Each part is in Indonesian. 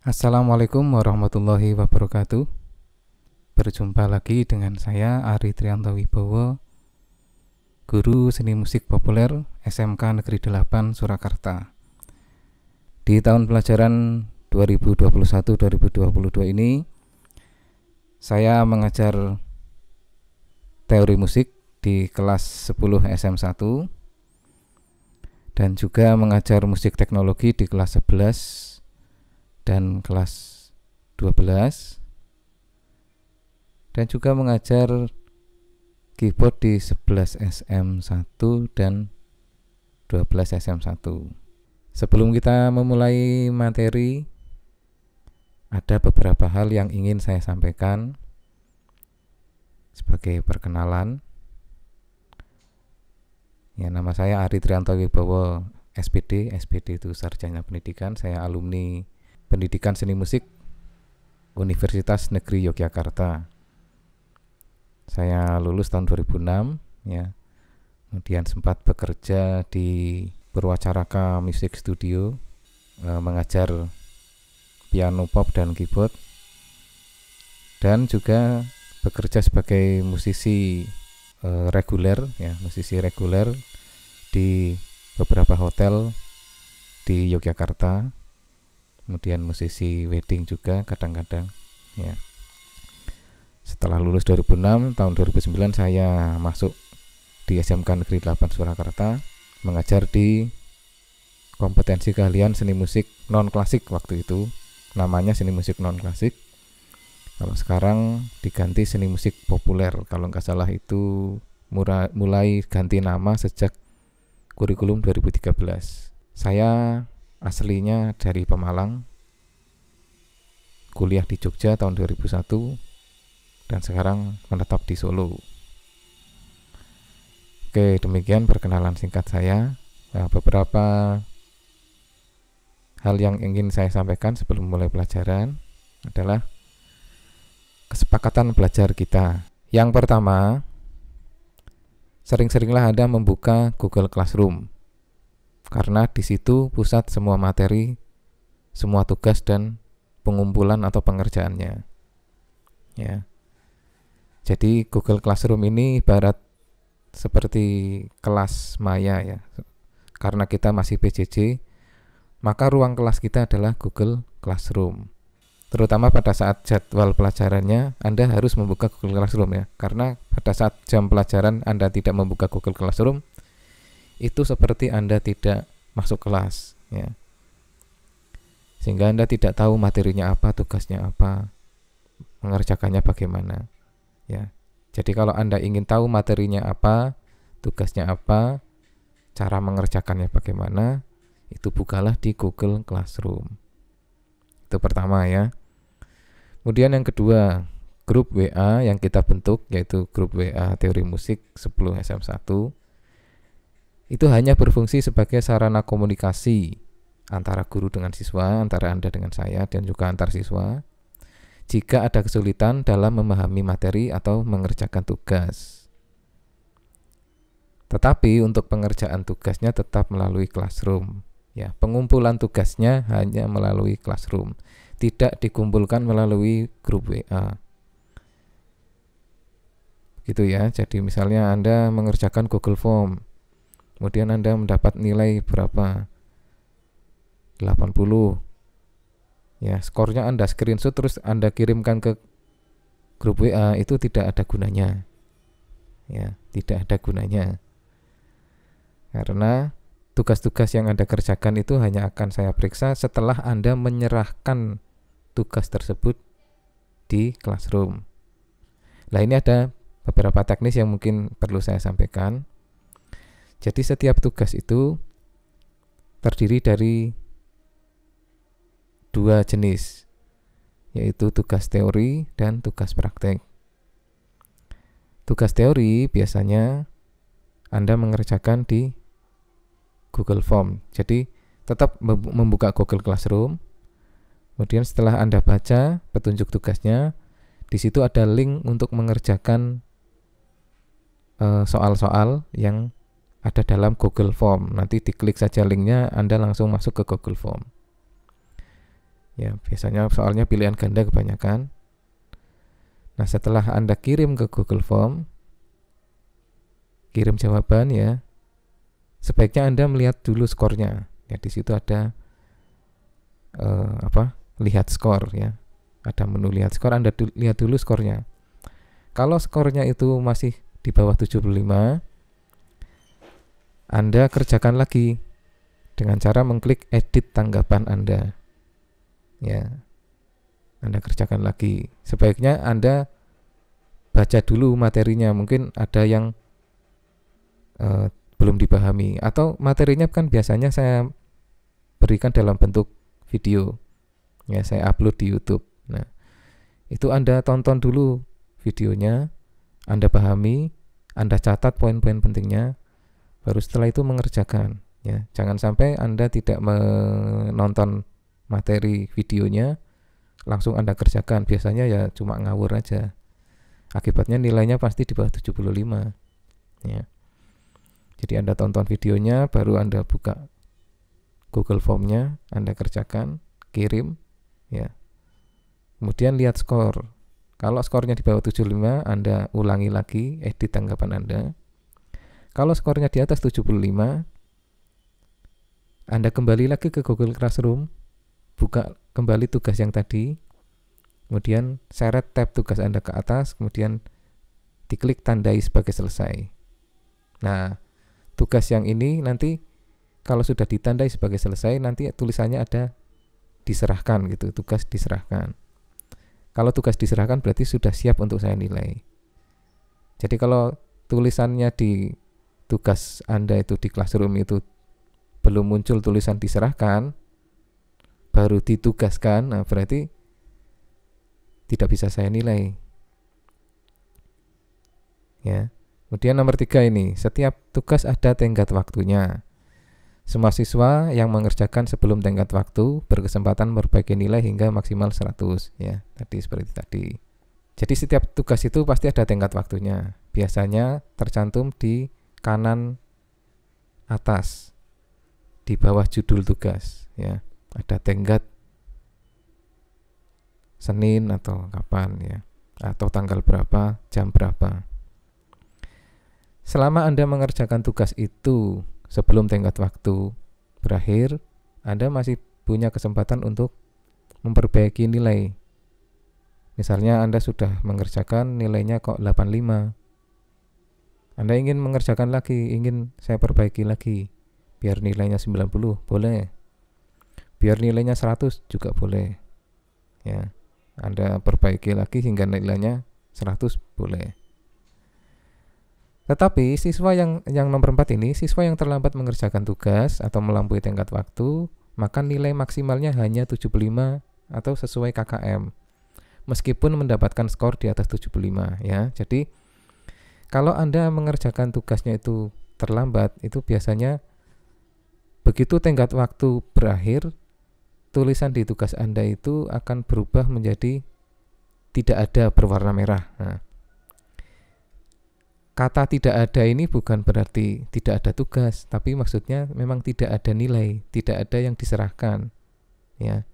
Assalamualaikum warahmatullahi wabarakatuh. Berjumpa lagi dengan saya Ari Trianto Wibowo, guru seni musik populer SMK Negeri 8 Surakarta. Di tahun pelajaran 2021-2022 ini saya mengajar teori musik di kelas 10 SM1 dan juga mengajar musik teknologi di kelas 11 dan kelas 12, dan juga mengajar keyboard di 11 SM1 dan 12 SM1. Sebelum kita memulai materi, ada beberapa hal yang ingin saya sampaikan sebagai perkenalan. Ya, nama saya Ari Trianto Wibowo, SPD. SPD itu sarjana pendidikan. Saya alumni Pendidikan Seni Musik Universitas Negeri Yogyakarta. Saya lulus tahun 2006 ya. Kemudian sempat bekerja di Purwacaraka Music Studio, mengajar piano pop dan keyboard, dan juga bekerja sebagai musisi reguler ya, musisi reguler di beberapa hotel di Yogyakarta. Kemudian musisi wedding juga kadang-kadang ya. Setelah lulus 2006, tahun 2009 saya masuk di SMK Negeri 8 Surakarta, mengajar di kompetensi keahlian seni musik non klasik. Waktu itu namanya seni musik non klasik. Kalau sekarang diganti seni musik populer. Kalau nggak salah itu mulai ganti nama sejak kurikulum 2013. Saya aslinya dari Pemalang, kuliah di Jogja tahun 2001, dan sekarang menetap di Solo. Oke, demikian perkenalan singkat saya. Nah, beberapa hal yang ingin saya sampaikan sebelum mulai pelajaran adalah kesepakatan belajar kita. Yang pertama, sering-seringlah Anda membuka Google Classroom, karena di situ pusat semua materi, semua tugas dan pengumpulan atau pengerjaannya. Ya. Jadi Google Classroom ini ibarat seperti kelas maya ya. Karena kita masih PJJ, maka ruang kelas kita adalah Google Classroom. Terutama pada saat jadwal pelajarannya, Anda harus membuka Google Classroom ya. Karena pada saat jam pelajaran Anda tidak membuka Google Classroom, itu seperti Anda tidak masuk kelas ya. Sehingga Anda tidak tahu materinya apa, tugasnya apa, mengerjakannya bagaimana ya. Jadi kalau Anda ingin tahu materinya apa, tugasnya apa, cara mengerjakannya bagaimana, itu bukalah di Google Classroom. Itu pertama ya. Kemudian yang kedua, grup WA yang kita bentuk, yaitu grup WA Teori Musik 10 SM1, itu hanya berfungsi sebagai sarana komunikasi antara guru dengan siswa, antara Anda dengan saya, dan juga antar siswa, jika ada kesulitan dalam memahami materi atau mengerjakan tugas. Tetapi untuk pengerjaan tugasnya tetap melalui Classroom. Ya, pengumpulan tugasnya hanya melalui Classroom, tidak dikumpulkan melalui grup WA. Gitu ya. Jadi misalnya Anda mengerjakan Google Form, kemudian Anda mendapat nilai berapa? 80. Ya, skornya Anda screenshot terus Anda kirimkan ke grup WA, itu tidak ada gunanya. Ya, tidak ada gunanya. Karena tugas-tugas yang Anda kerjakan itu hanya akan saya periksa setelah Anda menyerahkan tugas tersebut di Classroom. Nah, ini ada beberapa teknis yang mungkin perlu saya sampaikan. Jadi setiap tugas itu terdiri dari dua jenis, yaitu tugas teori dan tugas praktek. Tugas teori biasanya Anda mengerjakan di Google Form. Jadi tetap membuka Google Classroom. Kemudian setelah Anda baca petunjuk tugasnya, di situ ada link untuk mengerjakan soal-soal yang ada dalam Google Form. Nanti diklik saja linknya, Anda langsung masuk ke Google Form. Ya, biasanya soalnya pilihan ganda kebanyakan. Nah, setelah Anda kirim ke Google Form, kirim jawaban ya, sebaiknya Anda melihat dulu skornya. Ya, di situ ada lihat skor ya. Ada menu lihat skor, Anda lihat dulu skornya. Kalau skornya itu masih di bawah 75, Anda kerjakan lagi dengan cara mengklik edit tanggapan Anda. Ya. Anda kerjakan lagi. Sebaiknya Anda baca dulu materinya, mungkin ada yang belum dipahami, atau materinya kan biasanya saya berikan dalam bentuk video. Ya, saya upload di YouTube. Nah, itu Anda tonton dulu videonya, Anda pahami, Anda catat poin-poin pentingnya, baru setelah itu mengerjakan. Ya, jangan sampai Anda tidak menonton materi videonya, langsung Anda kerjakan. Biasanya ya cuma ngawur aja. Akibatnya nilainya pasti di bawah 75. Ya. Jadi Anda tonton videonya, baru Anda buka Google Form-nya, Anda kerjakan, kirim, ya. Kemudian lihat skor. Kalau skornya di bawah 75, Anda ulangi lagi edit tanggapan Anda. Kalau skornya di atas 75, Anda kembali lagi ke Google Classroom, buka kembali tugas yang tadi, kemudian seret tab tugas Anda ke atas, kemudian diklik tandai sebagai selesai. Nah, tugas yang ini nanti kalau sudah ditandai sebagai selesai, nanti tulisannya ada diserahkan gitu, tugas diserahkan. Kalau tugas diserahkan berarti sudah siap untuk saya nilai. Jadi kalau tulisannya di tugas Anda itu di Classroom itu belum muncul tulisan diserahkan, baru ditugaskan, nah berarti tidak bisa saya nilai. Ya. Kemudian nomor 3 ini, setiap tugas ada tenggat waktunya. Semua siswa yang mengerjakan sebelum tenggat waktu berkesempatan memperbaiki nilai hingga maksimal 100. Ya, tadi seperti tadi. Jadi setiap tugas itu pasti ada tenggat waktunya. Biasanya tercantum di kanan atas, di bawah judul tugas. Ya, ada tenggat Senin atau kapan ya, atau tanggal berapa, jam berapa. Selama Anda mengerjakan tugas itu sebelum tenggat waktu berakhir, Anda masih punya kesempatan untuk memperbaiki nilai. Misalnya Anda sudah mengerjakan nilainya kok 85. Anda ingin mengerjakan lagi, ingin saya perbaiki lagi, biar nilainya 90, boleh. Biar nilainya 100 juga boleh. Ya, Anda perbaiki lagi hingga nilainya 100 boleh. Tetapi siswa yang nomor 4 ini, siswa yang terlambat mengerjakan tugas atau melampaui tenggat waktu, maka nilai maksimalnya hanya 75 atau sesuai KKM. Meskipun mendapatkan skor di atas 75 ya. Jadi kalau Anda mengerjakan tugasnya itu terlambat, itu biasanya begitu tenggat waktu berakhir, tulisan di tugas Anda itu akan berubah menjadi tidak ada berwarna merah. Nah, kata tidak ada ini bukan berarti tidak ada tugas, tapi maksudnya memang tidak ada nilai, tidak ada yang diserahkan. Ya.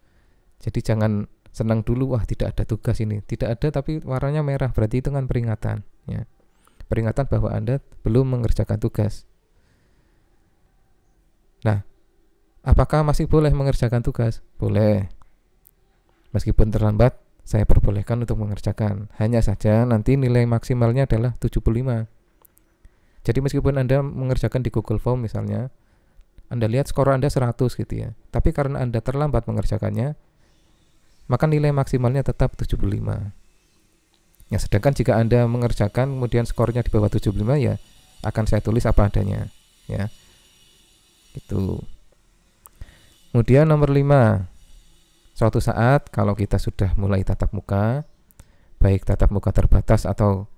Jadi jangan senang dulu, wah tidak ada tugas ini. Tidak ada tapi warnanya merah, berarti itu kan peringatan. Ya. Peringatan bahwa Anda belum mengerjakan tugas. Nah, apakah masih boleh mengerjakan tugas? Boleh. Meskipun terlambat, saya perbolehkan untuk mengerjakan. Hanya saja nanti nilai maksimalnya adalah 75. Jadi meskipun Anda mengerjakan di Google Form misalnya, Anda lihat skor Anda 100 gitu ya. Tapi karena Anda terlambat mengerjakannya, maka nilai maksimalnya tetap 75. Ya, sedangkan jika Anda mengerjakan kemudian skornya di bawah 75, ya akan saya tulis apa adanya, ya. Gitu. Kemudian nomor 5. Suatu saat kalau kita sudah mulai tatap muka, baik tatap muka terbatas atau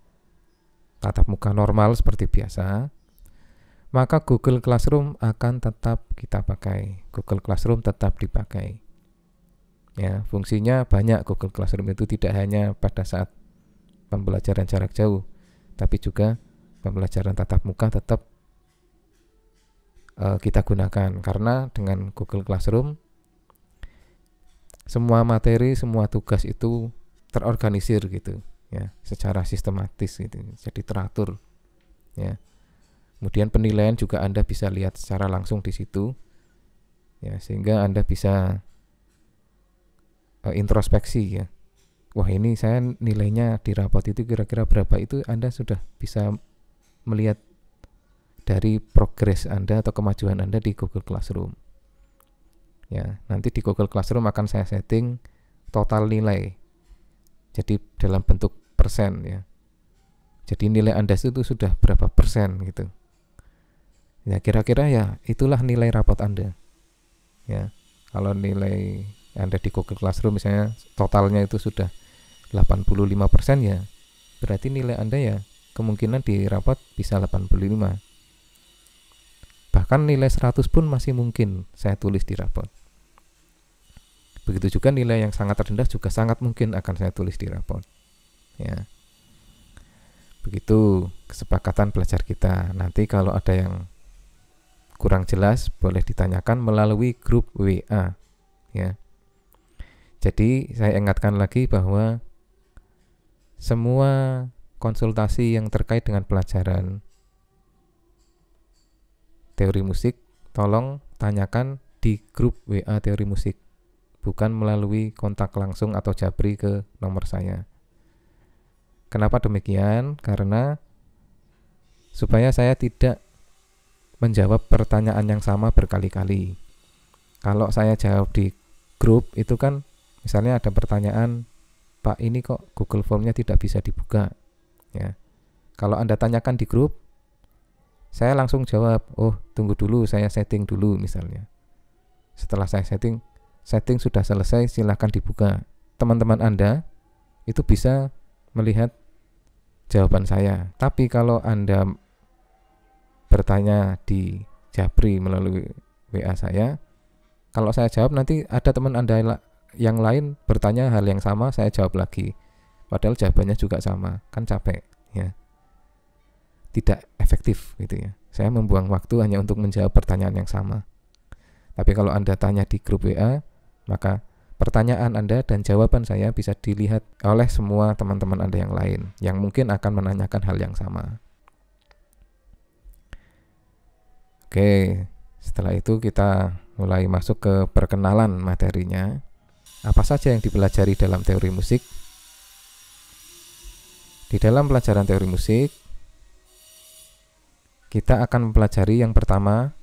tatap muka normal seperti biasa, maka Google Classroom akan tetap kita pakai. Google Classroom tetap dipakai. Ya, fungsinya banyak Google Classroom itu, tidak hanya pada saat pembelajaran jarak jauh, tapi juga pembelajaran tatap muka tetap kita gunakan, karena dengan Google Classroom semua materi, semua tugas itu terorganisir gitu ya, secara sistematis gitu, jadi teratur ya. Kemudian penilaian juga Anda bisa lihat secara langsung di situ ya, sehingga Anda bisa introspeksi ya. Wah, ini saya nilainya di rapot itu kira-kira berapa, itu Anda sudah bisa melihat dari progres Anda atau kemajuan Anda di Google Classroom. Ya, nanti di Google Classroom akan saya setting total nilai. Jadi dalam bentuk persen ya. Jadi nilai Anda itu sudah berapa persen gitu. Ya, kira-kira ya itulah nilai rapot Anda. Ya. Kalau nilai Anda di Google Classroom misalnya totalnya itu sudah 85% ya, berarti nilai Anda ya kemungkinan di rapot bisa 85. Bahkan nilai 100 pun masih mungkin saya tulis di rapot. Begitu juga nilai yang sangat rendah juga sangat mungkin akan saya tulis di rapot. Ya. Begitu kesepakatan belajar kita. Nanti kalau ada yang kurang jelas boleh ditanyakan melalui grup WA. Ya. Jadi saya ingatkan lagi bahwa semua konsultasi yang terkait dengan pelajaran teori musik, tolong tanyakan di grup WA teori musik, bukan melalui kontak langsung atau japri ke nomor saya. Kenapa demikian? Karena supaya saya tidak menjawab pertanyaan yang sama berkali-kali. Kalau saya jawab di grup itu kan, misalnya ada pertanyaan, Pak, ini kok Google Form-nya tidak bisa dibuka. Ya. Kalau Anda tanyakan di grup, saya langsung jawab, oh tunggu dulu, saya setting dulu misalnya. Setelah saya setting sudah selesai, silakan dibuka. Teman-teman Anda itu bisa melihat jawaban saya. Tapi kalau Anda bertanya di japri melalui WA saya, kalau saya jawab nanti ada teman Anda yang lain bertanya hal yang sama, saya jawab lagi. Padahal jawabannya juga sama, kan capek ya. Tidak efektif gitu ya. Saya membuang waktu hanya untuk menjawab pertanyaan yang sama. Tapi kalau Anda tanya di grup WA, maka pertanyaan Anda dan jawaban saya bisa dilihat oleh semua teman-teman Anda yang lain yang mungkin akan menanyakan hal yang sama. Oke, setelah itu kita mulai masuk ke perkenalan materinya. Apa saja yang dipelajari dalam teori musik? Di dalam pelajaran teori musik, kita akan mempelajari yang pertama,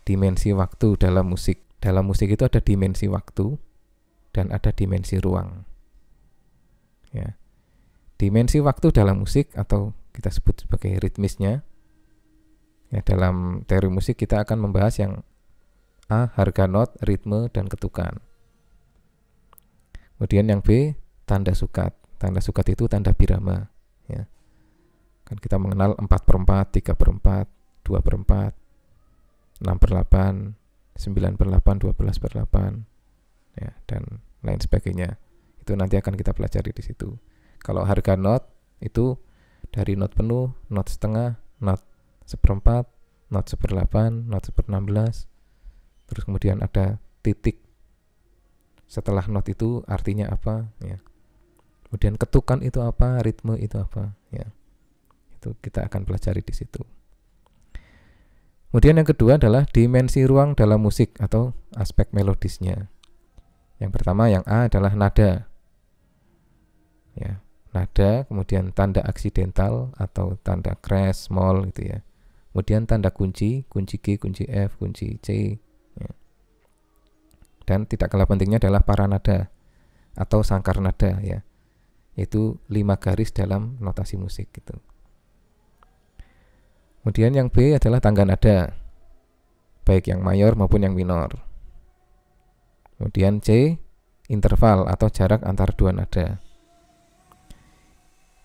dimensi waktu dalam musik. Dalam musik itu ada dimensi waktu dan ada dimensi ruang. Ya. Dimensi waktu dalam musik atau kita sebut sebagai ritmisnya. Ya, dalam teori musik kita akan membahas yang A, harga not, ritme, dan ketukan. Kemudian yang B, tanda sukat. Tanda sukat itu tanda birama. Ya. Kan kita mengenal 4/4, 3/4, 2/4, 6/8, 9/8, 12/8, ya, dan lain sebagainya. Itu nanti akan kita pelajari di situ. Kalau harga not itu dari not penuh, not setengah, not 1/4, not 1/8, not 1/16. Terus kemudian ada titik setelah not itu artinya apa, ya. Kemudian ketukan itu apa, ritme itu apa, ya. Itu kita akan pelajari di situ. Kemudian yang kedua adalah dimensi ruang dalam musik atau aspek melodisnya. Yang pertama yang A adalah nada. Ya, nada, kemudian tanda aksidental atau tanda crash, small gitu ya. Kemudian tanda kunci, kunci G, kunci F, kunci C. Ya. Dan tidak kalah pentingnya adalah paranada atau sangkar nada ya. Itu 5 garis dalam notasi musik gitu. Kemudian yang B adalah tangga nada, baik yang mayor maupun yang minor. Kemudian C, interval atau jarak antar dua nada.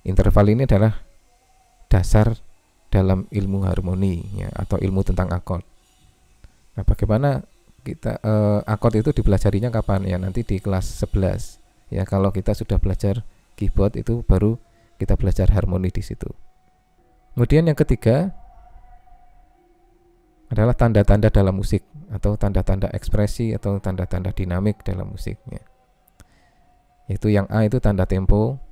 Interval ini adalah dasar dalam ilmu harmoni ya, atau ilmu tentang akord. Nah, bagaimana kita akord itu dipelajarinya kapan ya? Nanti di kelas 11 ya. Kalau kita sudah belajar keyboard itu baru kita belajar harmoni di situ. Kemudian yang ketiga adalah tanda-tanda dalam musik atau tanda-tanda ekspresi atau tanda-tanda dinamik dalam musiknya. Yaitu yang A itu tanda tempo,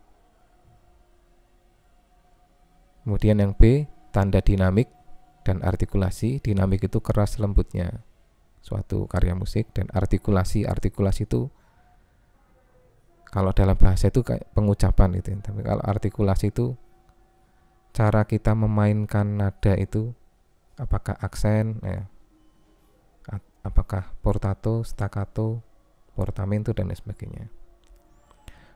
kemudian yang B tanda dinamik dan artikulasi. Dinamik itu keras lembutnya suatu karya musik, dan artikulasi itu kalau dalam bahasa itu kayak pengucapan gitu. Tapi kalau artikulasi itu cara kita memainkan nada itu, apakah aksen, apakah portato, staccato, portamento, dan lain sebagainya.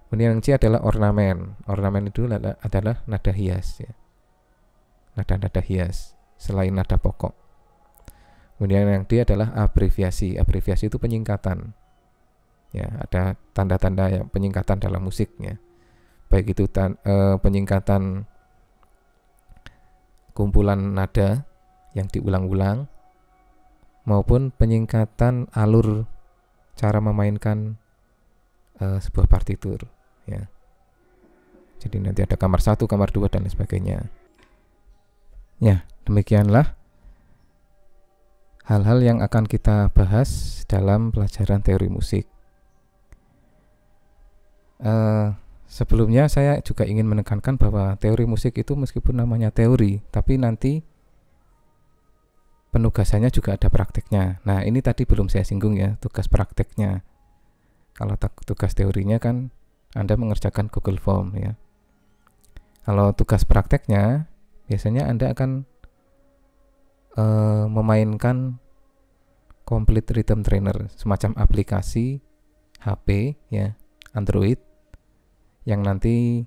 Kemudian yang C adalah ornamen. Ornamen itu adalah nada hias, ya. Nada-nada hias selain nada pokok. Kemudian yang D adalah abreviasi. Abreviasi itu penyingkatan. Ya, ada tanda-tanda yang penyingkatan dalam musiknya. Baik itu penyingkatan kumpulan nada yang diulang-ulang, maupun penyingkatan alur cara memainkan sebuah partitur, ya. Jadi nanti ada kamar 1, kamar 2, dan lain sebagainya. Ya, demikianlah hal-hal yang akan kita bahas dalam pelajaran teori musik. Sebelumnya saya juga ingin menekankan bahwa teori musik itu meskipun namanya teori, tapi nanti penugasannya juga ada prakteknya. Nah, ini tadi belum saya singgung ya, tugas prakteknya. Kalau tugas teorinya kan Anda mengerjakan Google Form, ya. Kalau tugas prakteknya biasanya Anda akan memainkan Complete Rhythm Trainer, semacam aplikasi HP, ya, Android, yang nanti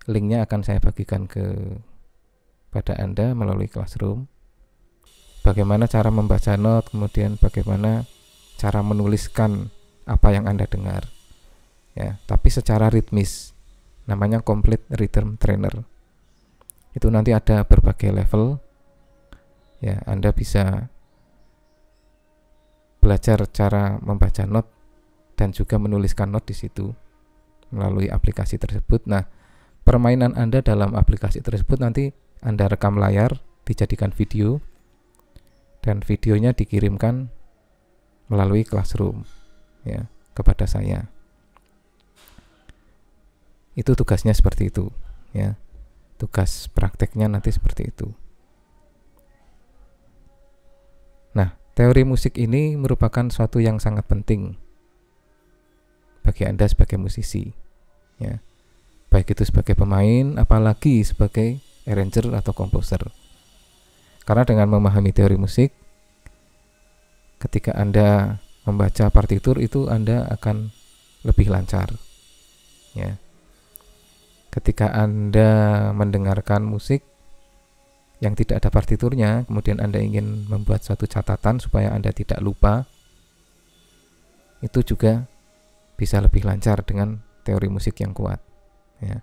linknya akan saya bagikan pada Anda melalui Classroom. Bagaimana cara membaca not, kemudian bagaimana cara menuliskan apa yang Anda dengar, ya, tapi secara ritmis. Namanya Complete Rhythm Trainer. Itu nanti ada berbagai level, ya. Anda bisa belajar cara membaca not dan juga menuliskan not di situ melalui aplikasi tersebut. Nah, permainan Anda dalam aplikasi tersebut nanti Anda rekam layar, dijadikan video, dan videonya dikirimkan melalui Classroom, ya, kepada saya. Itu tugasnya seperti itu, ya. Tugas prakteknya nanti seperti itu. Nah, teori musik ini merupakan suatu yang sangat penting bagi Anda sebagai musisi, ya. Baik itu sebagai pemain, apalagi sebagai arranger atau komposer. Karena dengan memahami teori musik, ketika Anda membaca partitur itu Anda akan lebih lancar, ya. Ketika Anda mendengarkan musik yang tidak ada partiturnya, kemudian Anda ingin membuat suatu catatan supaya Anda tidak lupa, itu juga bisa lebih lancar dengan teori musik yang kuat, ya.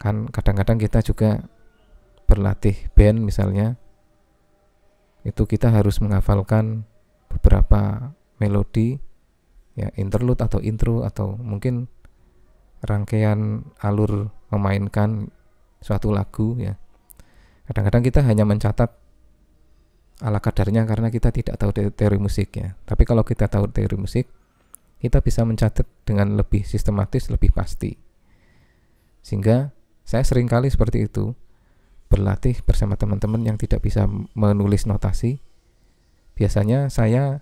Kan kadang-kadang kita juga berlatih band misalnya, itu kita harus menghafalkan beberapa melodi, ya, interlude atau intro, atau mungkin rangkaian alur memainkan suatu lagu, ya. Kadang-kadang kita hanya mencatat ala kadarnya karena kita tidak tahu teori musik, ya. Tapi kalau kita tahu teori musik, kita bisa mencatat dengan lebih sistematis, lebih pasti. Sehingga saya seringkali seperti itu, berlatih bersama teman-teman yang tidak bisa menulis notasi. Biasanya saya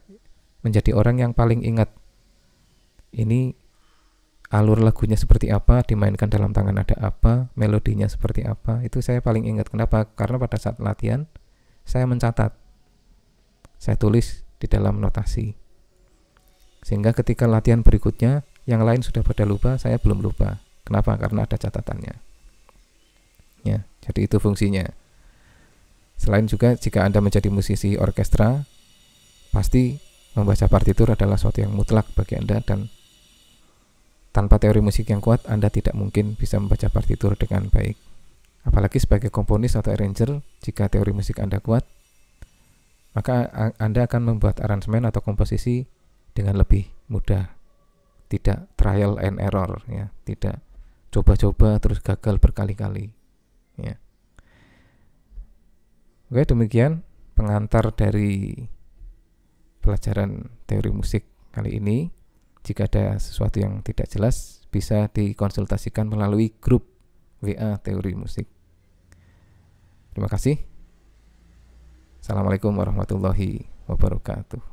menjadi orang yang paling ingat ini alur lagunya seperti apa, dimainkan dalam tangan ada apa, melodinya seperti apa. Itu saya paling ingat. Kenapa? Karena pada saat latihan saya mencatat, saya tulis di dalam notasi, sehingga ketika latihan berikutnya yang lain sudah pada lupa, saya belum lupa. Kenapa? Karena ada catatannya, ya. Jadi itu fungsinya. Selain juga jika Anda menjadi musisi orkestra, pasti membaca partitur adalah suatu yang mutlak bagi Anda, dan tanpa teori musik yang kuat, Anda tidak mungkin bisa membaca partitur dengan baik. Apalagi sebagai komponis atau arranger, jika teori musik Anda kuat, maka Anda akan membuat aransemen atau komposisi dengan lebih mudah. Tidak trial and error, ya. Tidak coba-coba terus gagal berkali-kali, ya. Oke, demikian pengantar dari pelajaran teori musik kali ini. Jika ada sesuatu yang tidak jelas, bisa dikonsultasikan melalui grup WA Teori Musik. Terima kasih. Assalamualaikum warahmatullahi wabarakatuh.